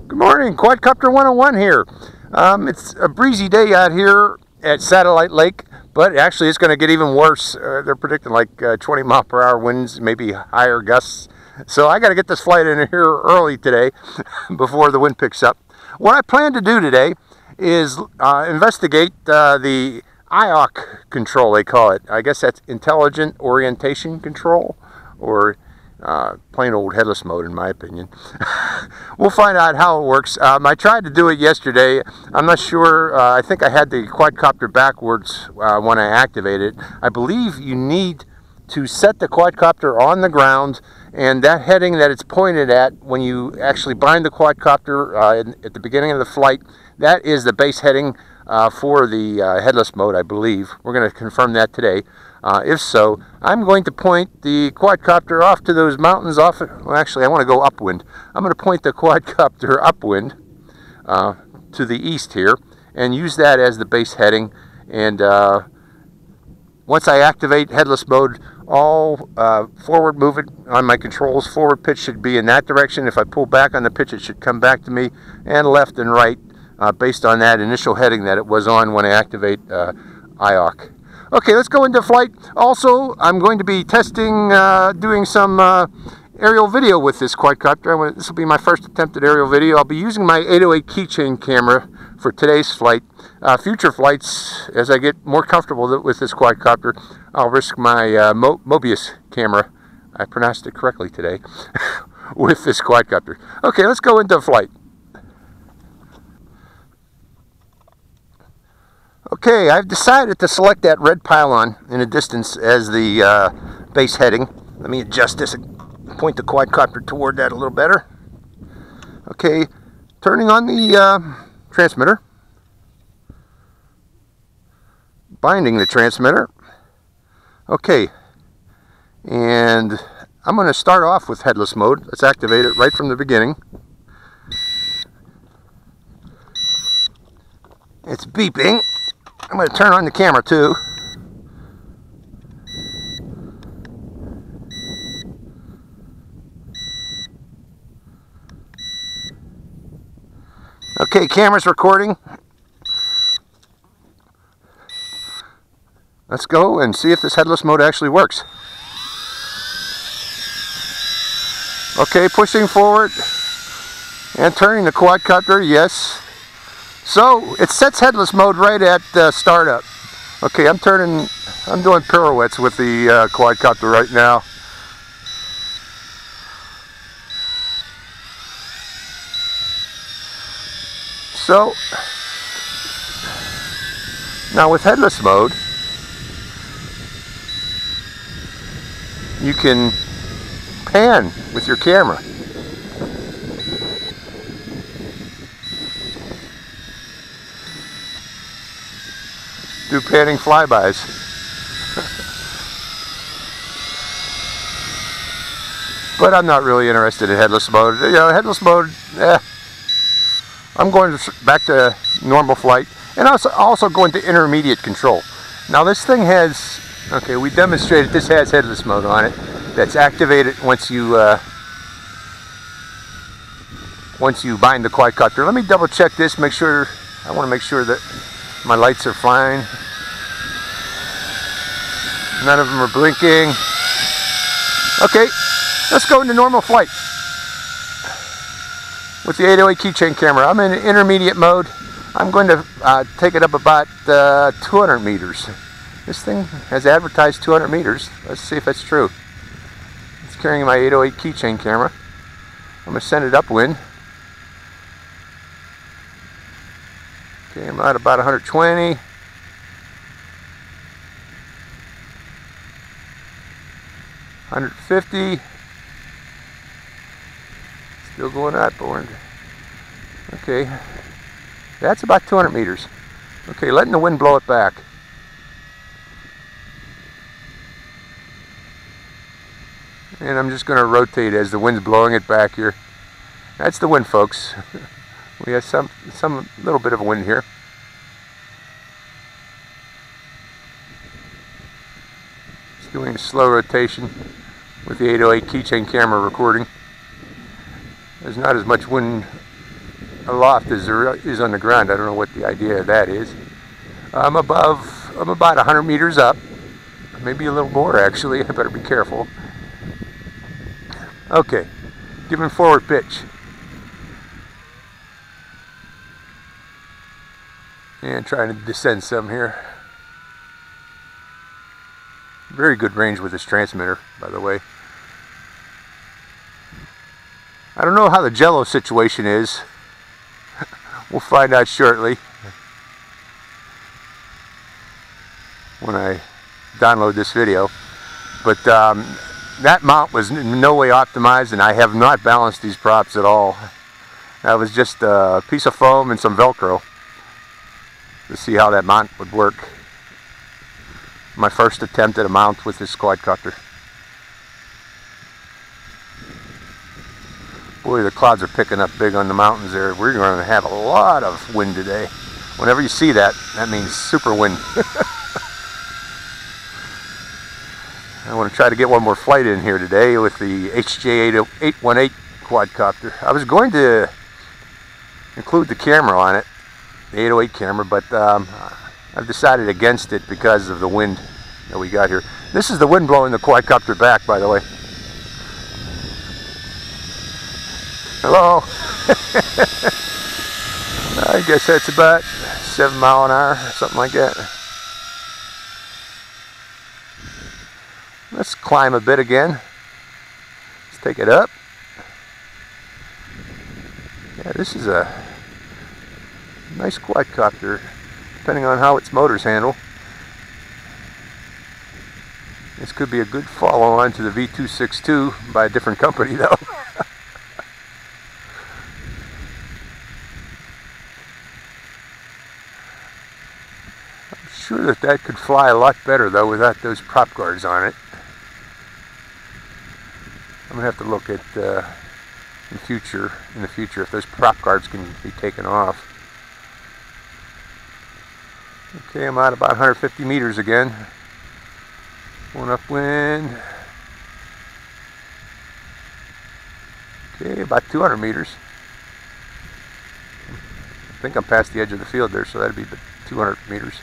Good morning, Quadcopter 101 here. It's a breezy day out here at Satellite Lake, but actually it's going to get even worse. They're predicting like 20 mile per hour winds, maybe higher gusts. So I got to get this flight in here early today before the wind picks up. What I plan to do today is investigate the IOC control, they call it. I guess that's Intelligent Orientation Control, or plain old headless mode in my opinion. We'll find out how it works. I tried to do it yesterday. I'm not sure. I think I had the quadcopter backwards when I activated it. I believe you need to set the quadcopter on the ground, and that heading that it's pointed at when you actually bind the quadcopter at the beginning of the flight, that is the base heading for the headless mode, I believe. We're going to confirm that today. If so, I'm going to point the quadcopter off to those mountains off. Well, actually, I want to go upwind. I'm going to point the quadcopter upwind to the east here and use that as the base heading. And once I activate headless mode, all forward movement on my controls, forward pitch should be in that direction. If I pull back on the pitch, it should come back to me, and left and right based on that initial heading that it was on when I activate IOC. Okay, let's go into flight. Also, I'm going to be testing, doing some aerial video with this quadcopter. This will be my first attempt at aerial video. I'll be using my 808 keychain camera for today's flight. Future flights, as I get more comfortable with this quadcopter, I'll risk my Mobius camera. I pronounced it correctly today with this quadcopter. Okay, let's go into flight. Okay, I've decided to select that red pylon in the distance as the base heading. Let me adjust this and point the quadcopter toward that a little better. Okay, turning on the transmitter. Binding the transmitter. Okay, and I'm going to start off with headless mode. Let's activate it right from the beginning. It's beeping. I'm going to turn on the camera too. Okay, camera's recording. Let's go and see if this headless mode actually works. Okay, pushing forward and turning the quadcopter, yes. So it sets headless mode right at startup. Okay, I'm doing pirouettes with the quadcopter right now. So now with headless mode, you can pan with your camera. Do panning flybys. But I'm not really interested in headless mode. You know, headless mode, I'm going back to normal flight, and also going to intermediate control. Now this thing has, okay, we demonstrated this has headless mode on it. That's activated once you bind the quadcopter. Let me double check this, make sure, I want to make sure that my lights are fine. None of them are blinking. Okay, let's go into normal flight with the 808 keychain camera. I'm in intermediate mode. I'm going to take it up about 200 meters. This thing has advertised 200 meters. Let's see if that's true. It's carrying my 808 keychain camera. I'm going to send it upwind. Okay, I'm at about 120. 150. Still going upward. Okay, that's about 200 meters. Okay, letting the wind blow it back. And I'm just going to rotate as the wind's blowing it back here. That's the wind, folks. We have some little bit of a wind here. Just doing a slow rotation with the 808 keychain camera recording. There's not as much wind aloft as there is on the ground. I don't know what the idea of that is. I'm about 100 meters up, maybe a little more actually. I better be careful. Okay, giving forward pitch. And trying to descend some here. Very good range with this transmitter, by the way. I don't know how the jello situation is. We'll find out shortly when I download this video. But that mount was in no way optimized, and I have not balanced these props at all. That was just a piece of foam and some Velcro to see how that mount would work. My first attempt at a mount with this quadcopter. Boy, the clouds are picking up big on the mountains there. We're going to have a lot of wind today. Whenever you see that, that means super wind. I want to try to get one more flight in here today with the HJ818 quadcopter. I was going to include the camera on it, the 808 camera, but I've decided against it because of the wind that we got here. This is the wind blowing the quadcopter back, by the way. Hello. I guess that's about 7 miles an hour, something like that. Let's climb a bit again. Let's take it up. Yeah, this is a nice quadcopter, depending on how its motors handle. This could be a good follow-on to the V262 by a different company, though. I'm sure that could fly a lot better, though, without those prop guards on it. I'm gonna have to look at in the future if those prop guards can be taken off. Okay, I'm at about 150 meters again. Going upwind. Okay, about 200 meters. I think I'm past the edge of the field there, so that'd be 200 meters.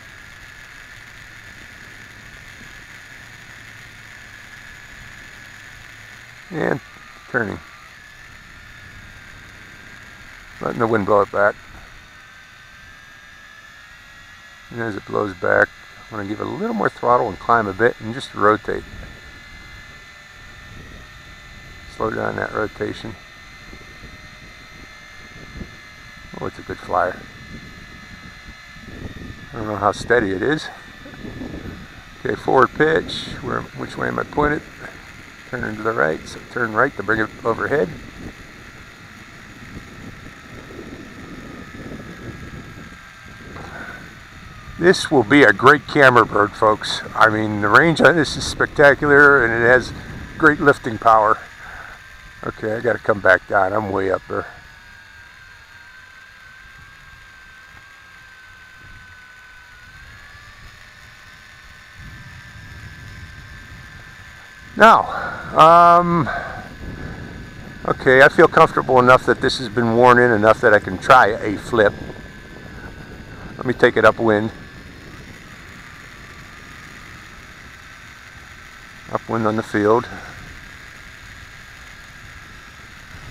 And turning. Letting the wind blow it back. And as it blows back, I'm going to give it a little more throttle and climb a bit and just rotate. Slow down that rotation. Oh, it's a good flyer. I don't know how steady it is. Okay, forward pitch. Which way am I pointed? Turn to the right, so turn right to bring it overhead. This will be a great camera bird, folks. I mean, the range on this is spectacular, and it has great lifting power. Okay, I got to come back down. I'm way up there. Now, okay, I feel comfortable enough that this has been worn in enough that I can try a flip. Let me take it upwind. Upwind on the field.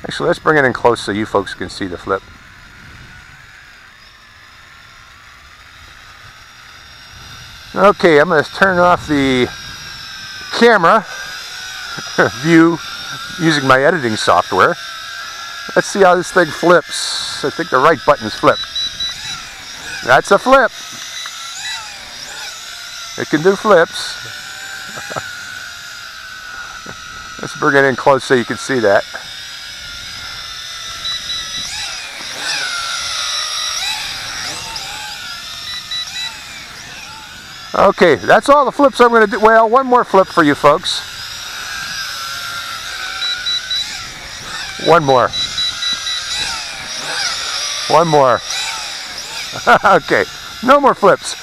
Actually, let's bring it in close so you folks can see the flip. Okay, I'm going to turn off the camera view using my editing software. Let's see how this thing flips. I think the right button's flip. That's a flip. It can do flips. Let's bring it in close so you can see that. Okay, that's all the flips I'm going to do. Well, one more flip for you folks. One more. One more. Okay, no more flips.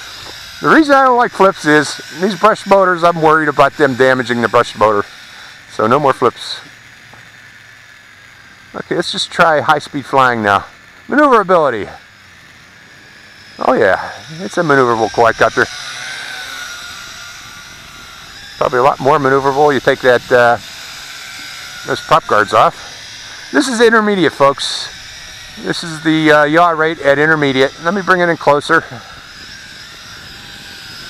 The reason I don't like flips is these brush motors, I'm worried about them damaging the brush motor. So no more flips. Okay, let's just try high-speed flying now. Maneuverability. Oh yeah, it's a maneuverable quadcopter. Probably a lot more maneuverable. You take that those prop guards off. This is intermediate, folks. This is the yaw rate at intermediate. Let me bring it in closer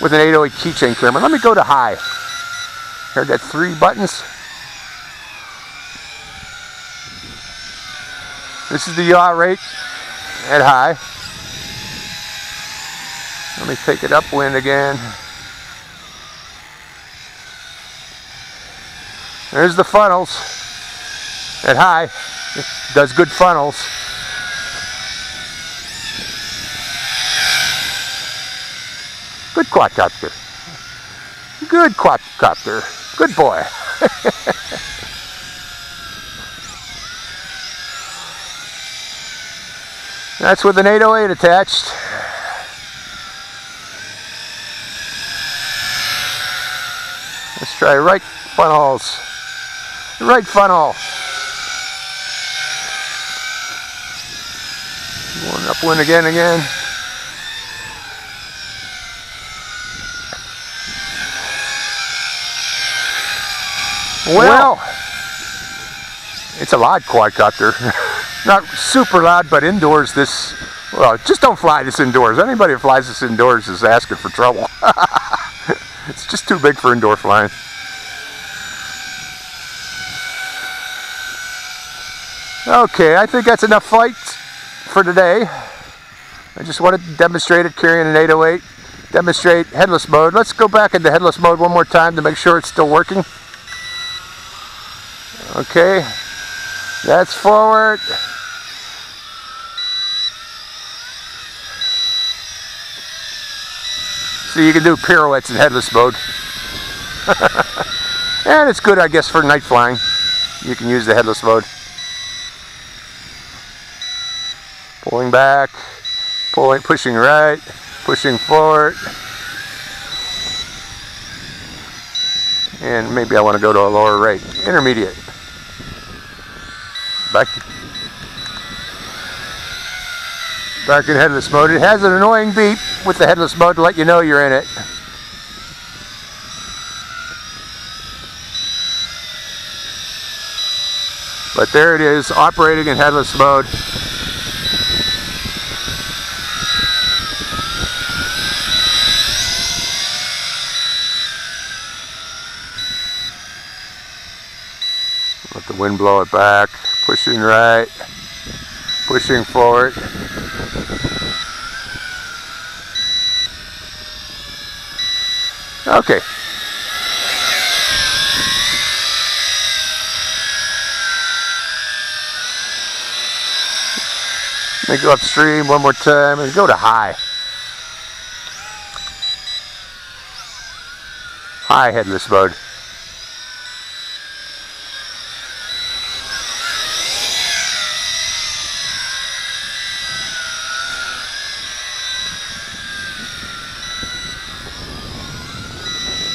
with an 808 keychain camera. Let me go to high. Heard that 3 buttons? This is the yaw rate at high. Let me take it upwind again. There's the funnels at high. It does good funnels. Good quadcopter. Good quadcopter. Good boy. That's with an 808 attached. Let's try right funnels. Right funnel. Going upwind again. Well, it's a loud quadcopter. Not super loud, but indoors this, well, just don't fly this indoors. Anybody who flies this indoors is asking for trouble. It's just too big for indoor flying. Okay, I think that's enough fights for today. I just wanted to demonstrate it carrying an 808. Demonstrate headless mode. Let's go back into headless mode one more time to make sure it's still working. Okay, that's forward. So you can do pirouettes in headless mode. And it's good, I guess, for night flying. You can use the headless mode. Pulling back, pulling, pushing right, pushing forward. And maybe I want to go to a lower rate. Intermediate. Back in headless mode. It has an annoying beep with the headless mode to let you know you're in it. But there it is, operating in headless mode. Let the wind blow it back. Pushing right, pushing forward. Okay. Let me go upstream one more time and go to high. High headless mode.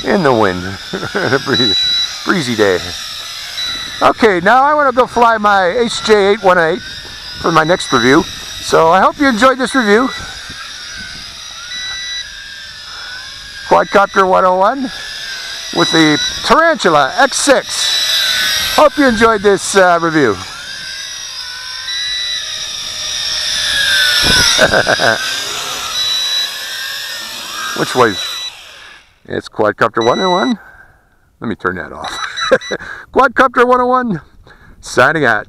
In the wind. A breezy day. Okay, now I want to go fly my HJ818 for my next review. So I hope you enjoyed this review. Quadcopter 101 with the Tarantula X6. Hope you enjoyed this review. Which way? It's Quadcopter 101. Let me turn that off. Quadcopter 101, signing out.